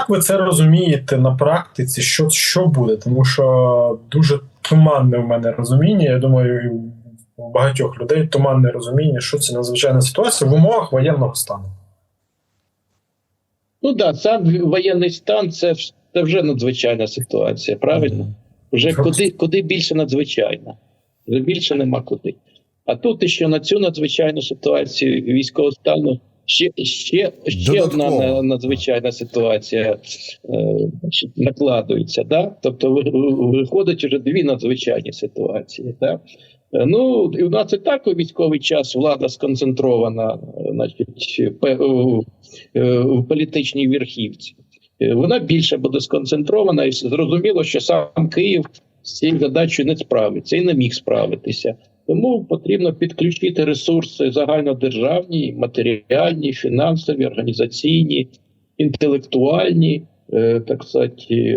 як ви це розумієте на практиці? Що буде? Тому що дуже туманне в мене розуміння. Я думаю, і у багатьох людей туманне розуміння, що це надзвичайна ситуація в умовах воєнного стану. Ну так, сам воєнний стан це вже надзвичайна ситуація, правильно? Вже куди більше надзвичайна. Вже більше нема куди. А тут ще на цю надзвичайну ситуацію військового стану ще одна надзвичайна ситуація накладується. Да? Тобто виходить вже дві надзвичайні ситуації. Да? Ну, і у нас і так у військовий час влада сконцентрована, значить, в політичній верхівці. Вона більше буде сконцентрована, і зрозуміло, що сам Київ з цією задачею не справиться і не міг справитися. Тому потрібно підключити ресурси загальнодержавні, матеріальні, фінансові, організаційні, інтелектуальні, так сказати,